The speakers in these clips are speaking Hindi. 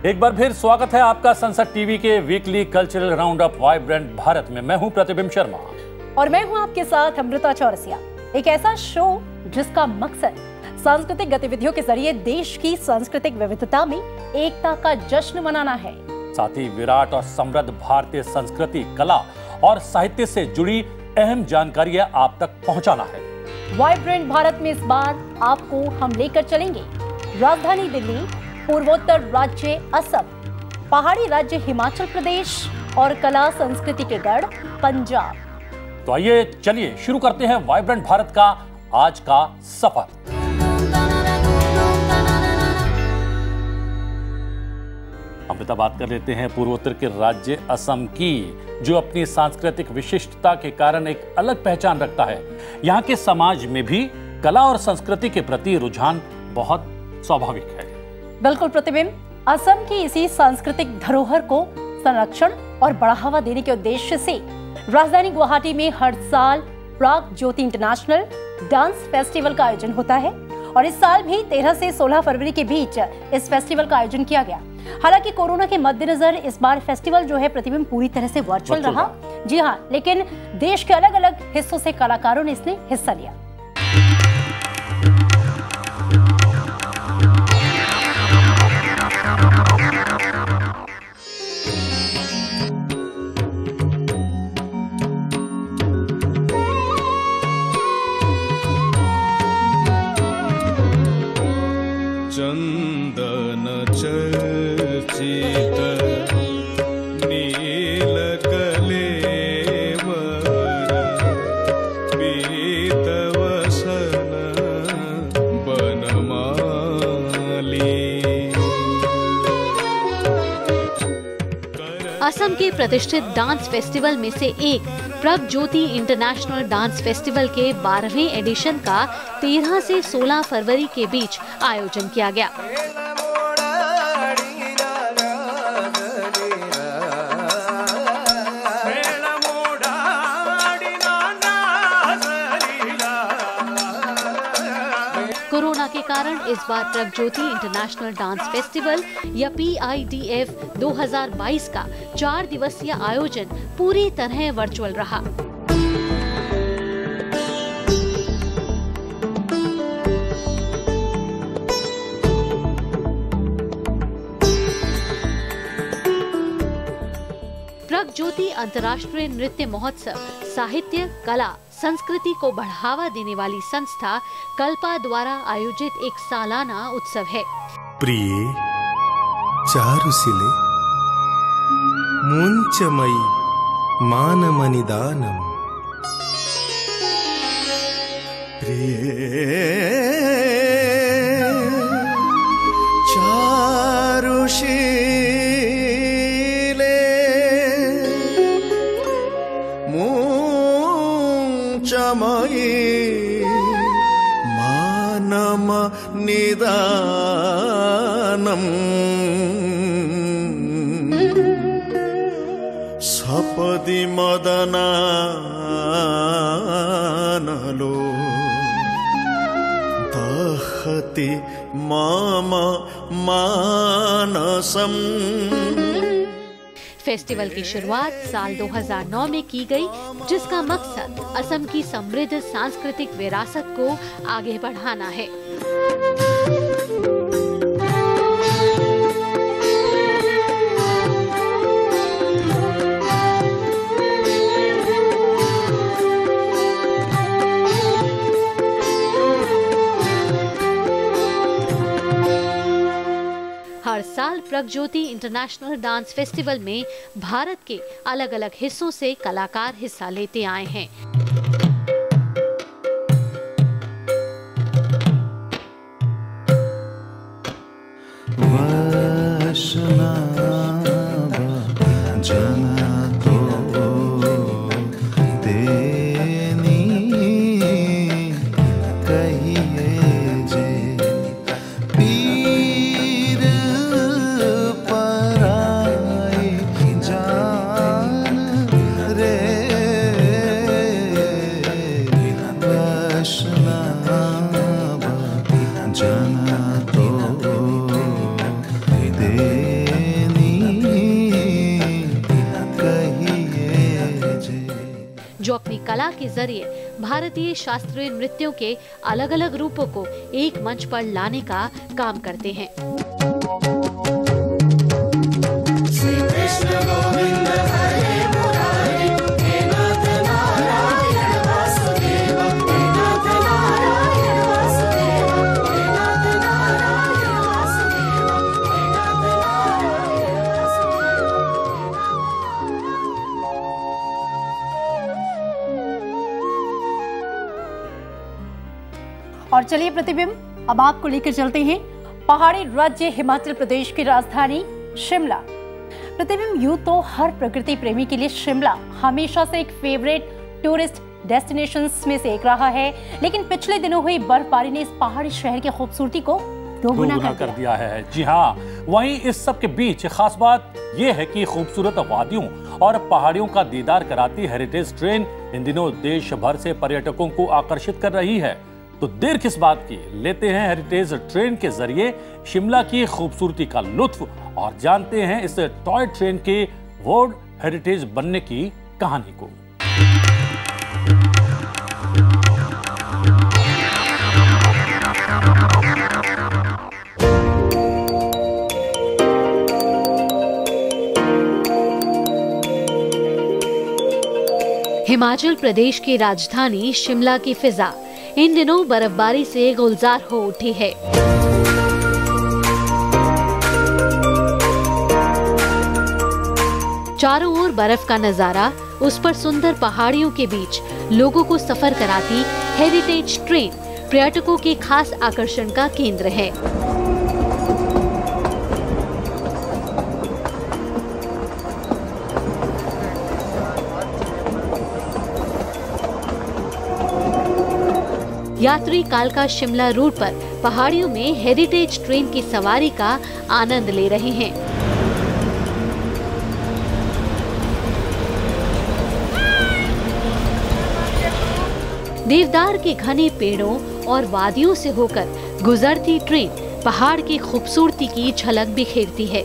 एक बार फिर स्वागत है आपका संसद टीवी के weekly cultural round up vibrant Bharat में। मैं हूं प्रतिबिंब शर्मा और मैं हूं आपके साथ अमृता चौरसिया। एक ऐसा शो जिसका मकसद सांस्कृतिक गतिविधियों के जरिए देश की सांस्कृतिक विविधता में एकता का जश्न मनाना है। साथ ही विराट और समृद्ध भारतीय संस्कृति, कला और साहित्य से जुड़ी अहम जानकारियां आप तक पहुंचाना है। वाइब्रेंट भारत में इस बार आपको हम लेकर चलेंगे राजधानी दिल्ली, पूर्वोत्तर राज्य असम, पहाड़ी राज्य हिमाचल प्रदेश और कला संस्कृति के गढ़ पंजाब। तो आइए चलिए शुरू करते हैं वाइब्रेंट भारत का आज का सफर। अमृता, बात कर लेते हैं पूर्वोत्तर के राज्य असम की, जो अपनी सांस्कृतिक विशिष्टता के कारण एक अलग पहचान रखता है। यहाँ के समाज में भी कला और संस्कृति के प्रति रुझान बहुत स्वाभाविक है। बिल्कुल प्रतिबिंब, असम की इसी सांस्कृतिक धरोहर को संरक्षण और बढ़ावा देने के उद्देश्य से राजधानी गुवाहाटी में हर साल प्राग ज्योति इंटरनेशनल डांस फेस्टिवल का आयोजन होता है और इस साल भी 13 से 16 फरवरी के बीच इस फेस्टिवल का आयोजन किया गया। हालांकि कोरोना के मद्देनजर इस बार फेस्टिवल जो है प्रतिबिंब पूरी तरह से वर्चुअल रहा। जी हाँ, लेकिन देश के अलग अलग हिस्सों से कलाकारों ने इसमें हिस्सा लिया। चंदन चर्चित नील कलेवर पीतवसन बनमाली। असम के प्रतिष्ठित डांस फेस्टिवल में से एक प्राग ज्योति इंटरनेशनल डांस फेस्टिवल के 12वें एडिशन का 13 से 16 फरवरी के बीच आयोजन किया गया। कोरोना के कारण इस बार प्राग ज्योति इंटरनेशनल डांस फेस्टिवल या PIDF 2022 का 4 दिवसीय आयोजन पूरी तरह वर्चुअल रहा। प्राग ज्योति अंतर्राष्ट्रीय नृत्य महोत्सव साहित्य, कला, संस्कृति को बढ़ावा देने वाली संस्था कल्पा द्वारा आयोजित एक सालाना उत्सव है। प्रिय चारुशिले मुंचमयी मानमनिदानम, प्रिय चारुशिले मुंचमयी मानम निदानम, सपदि मदनानलो दहति मम मानसम। फेस्टिवल की शुरुआत साल 2009 में की गई, जिसका मकसद असम की समृद्ध सांस्कृतिक विरासत को आगे बढ़ाना है। हर साल प्राग ज्योति इंटरनेशनल डांस फेस्टिवल में भारत के अलग अलग हिस्सों से कलाकार हिस्सा लेते आए हैं। अपनी कला के जरिए भारतीय शास्त्रीय नृत्यों के अलग अलग रूपों को एक मंच पर लाने का काम करते हैं। और चलिए प्रतिबिंब, अब आपको लेकर चलते हैं पहाड़ी राज्य हिमाचल प्रदेश की राजधानी शिमला। प्रतिबिंब, यूं तो हर प्रकृति प्रेमी के लिए शिमला हमेशा से एक फेवरेट टूरिस्ट डेस्टिनेशंस में से एक रहा है, लेकिन पिछले दिनों हुई बर्फबारी ने इस पहाड़ी शहर की खूबसूरती को दोगुना कर दिया है। जी हाँ, वहीं इस सब के बीच खास बात यह है कि खूबसूरत वादियों और पहाड़ियों का दीदार कराती हेरिटेज ट्रेन इन दिनों देश भर से पर्यटकों को आकर्षित कर रही है। तो देर किस बात की, लेते हैं हेरिटेज ट्रेन के जरिए शिमला की खूबसूरती का लुत्फ और जानते हैं इस टॉय ट्रेन के वर्ल्ड हेरिटेज बनने की कहानी को। हिमाचल प्रदेश की राजधानी शिमला की फिजा इन दिनों बर्फबारी से गुलजार हो उठी है। चारों ओर बर्फ का नजारा, उस पर सुंदर पहाड़ियों के बीच लोगों को सफर कराती हेरिटेज ट्रेन पर्यटकों के खास आकर्षण का केंद्र है। यात्री कालका शिमला रूट पर पहाड़ियों में हेरिटेज ट्रेन की सवारी का आनंद ले रहे हैं। देवदार के घने पेड़ों और वादियों से होकर गुजरती ट्रेन पहाड़ की खूबसूरती की झलक बिखेरती है।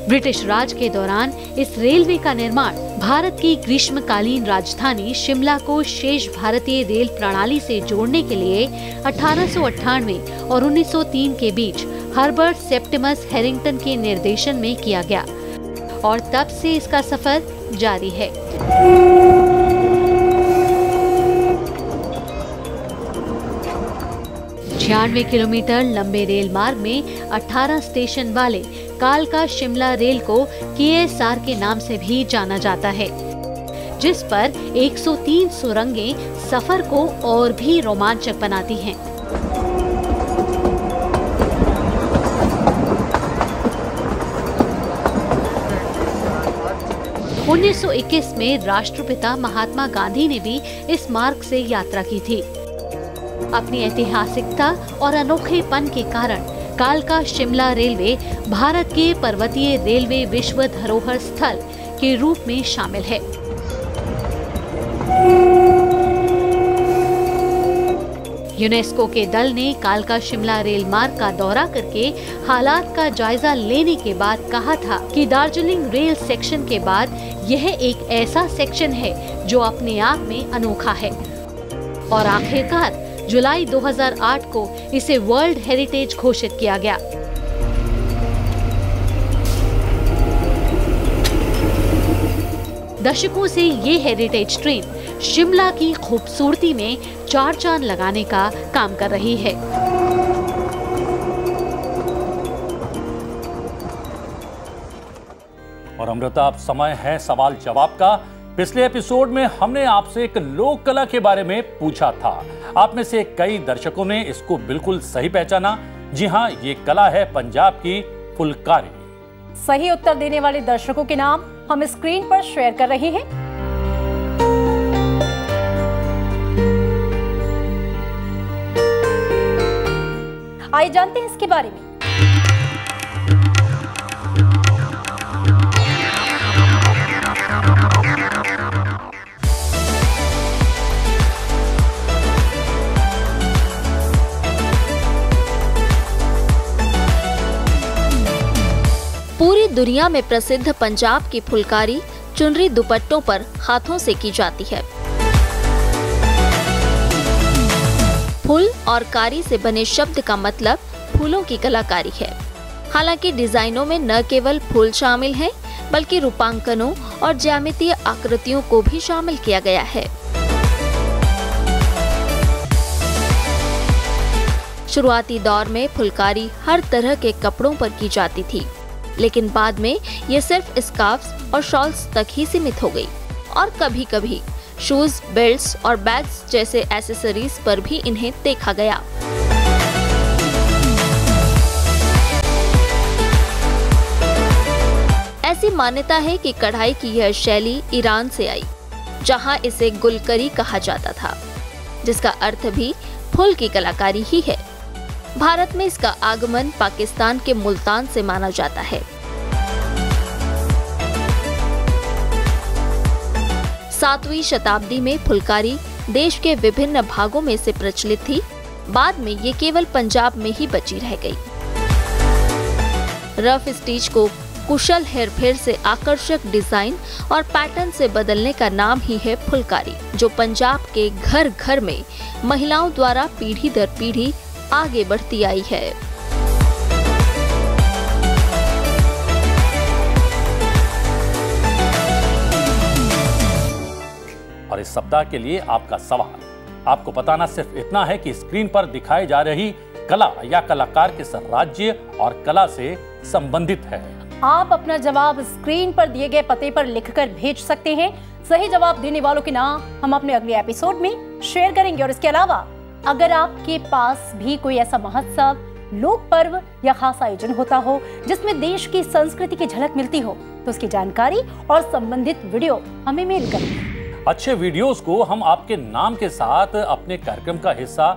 ब्रिटिश राज के दौरान इस रेलवे का निर्माण भारत की ग्रीष्मकालीन राजधानी शिमला को शेष भारतीय रेल प्रणाली से जोड़ने के लिए 1898 और 1903 के बीच हर्बर्ट सेप्टिमस हैरिंगटन के निर्देशन में किया गया और तब से इसका सफर जारी है। छियानवे किलोमीटर लंबे रेल मार्ग में 18 स्टेशन वाले कालका शिमला रेल को KSR के नाम से भी जाना जाता है, जिस पर 103 सुरंगें सफर को और भी रोमांचक बनाती हैं। उन्नीस 1921 में राष्ट्रपिता महात्मा गांधी ने भी इस मार्ग से यात्रा की थी। अपनी ऐतिहासिकता और अनोखेपन के कारण कालका शिमला रेलवे भारत के पर्वतीय रेलवे विश्व धरोहर स्थल के रूप में शामिल है। यूनेस्को के दल ने कालका शिमला रेल मार्ग का दौरा करके हालात का जायजा लेने के बाद कहा था कि दार्जिलिंग रेल सेक्शन के बाद यह एक ऐसा सेक्शन है जो अपने आप में अनोखा है और आखिरकार जुलाई 2008 को इसे वर्ल्ड हेरिटेज घोषित किया गया। दशकों से ये हेरिटेज ट्रेन शिमला की खूबसूरती में चार चांद लगाने का काम कर रही है। और अमृता, अब समय है सवाल जवाब का। पिछले एपिसोड में हमने आपसे एक लोक कला के बारे में पूछा था। आप में से कई दर्शकों ने इसको बिल्कुल सही पहचाना। जी हाँ, ये कला है पंजाब की फुलकारी। सही उत्तर देने वाले दर्शकों के नाम हम स्क्रीन पर शेयर कर रहे हैं। आइए जानते हैं इसके बारे में। दुनिया में प्रसिद्ध पंजाब की फुलकारी चुनरी दुपट्टों पर हाथों से की जाती है। फूल और कारी से बने शब्द का मतलब फूलों की कलाकारी है। हालांकि डिजाइनों में न केवल फूल शामिल हैं, बल्कि रूपांकनों और ज्यामितीय आकृतियों को भी शामिल किया गया है। शुरुआती दौर में फुलकारी हर तरह के कपड़ों पर की जाती थी, लेकिन बाद में ये सिर्फ स्कार्फ्स और शॉल्स तक ही सीमित हो गई और कभी कभी शूज, बेल्ट्स और बैग्स जैसे एक्सेसरीज पर भी इन्हें देखा गया। ऐसी मान्यता है कि कढ़ाई की यह शैली ईरान से आई, जहां इसे गुलकरी कहा जाता था, जिसका अर्थ भी फूल की कलाकारी ही है। भारत में इसका आगमन पाकिस्तान के मुल्तान से माना जाता है। 7वीं शताब्दी में फुलकारी देश के विभिन्न भागों में से प्रचलित थी। बाद में ये केवल पंजाब में ही बची रह गई। रफ स्टिच को कुशल हेरफेर से आकर्षक डिजाइन और पैटर्न से बदलने का नाम ही है फुलकारी, जो पंजाब के घर घर में महिलाओं द्वारा पीढ़ी दर पीढ़ी आगे बढ़ती आई है। और इस सप्ताह के लिए आपका सवाल, आपको बताना सिर्फ इतना है कि स्क्रीन पर दिखाई जा रही कला या कलाकार किस राज्य और कला से संबंधित है। आप अपना जवाब स्क्रीन पर दिए गए पते पर लिखकर भेज सकते हैं। सही जवाब देने वालों के नाम हम अपने अगले एपिसोड में शेयर करेंगे। और इसके अलावा अगर आपके पास भी कोई ऐसा महोत्सव, लोक पर्व या खास आयोजन होता हो जिसमें देश की संस्कृति की झलक मिलती हो, तो उसकी जानकारी और संबंधित वीडियो हमें मेल करें। अच्छे वीडियोस को हम आपके नाम के साथ अपने कार्यक्रम का हिस्सा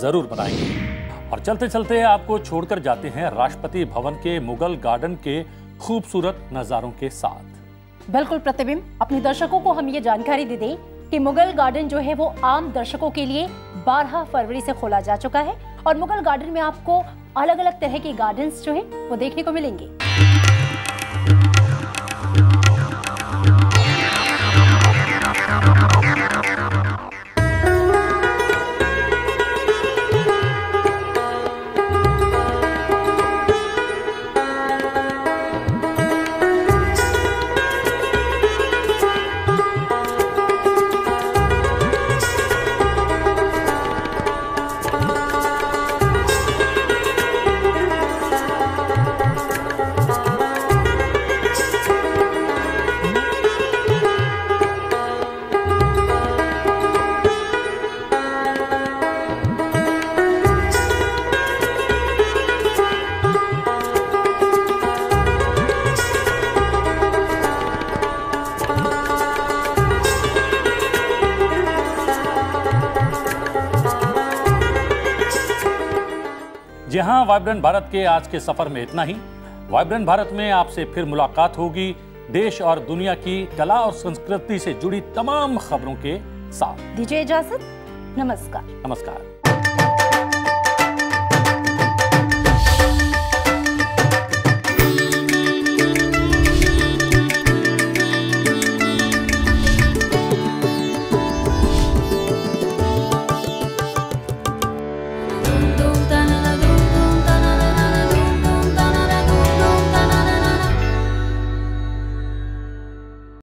जरूर बनाएंगे। और चलते चलते आपको छोड़कर जाते हैं राष्ट्रपति भवन के मुगल गार्डन के खूबसूरत नजारों के साथ। बिल्कुल प्रतिबिंब, अपने दर्शकों को हम ये जानकारी दे दें कि मुगल गार्डन जो है वो आम दर्शकों के लिए 12 फरवरी से खोला जा चुका है। और मुगल गार्डन में आपको अलग अलग तरह के गार्डन्स जो है वो देखने को मिलेंगे। जी हाँ, वाइब्रेंट भारत के आज के सफर में इतना ही। वाइब्रेंट भारत में आपसे फिर मुलाकात होगी देश और दुनिया की कला और संस्कृति से जुड़ी तमाम खबरों के साथ। दीजिए इजाजत। नमस्कार। नमस्कार।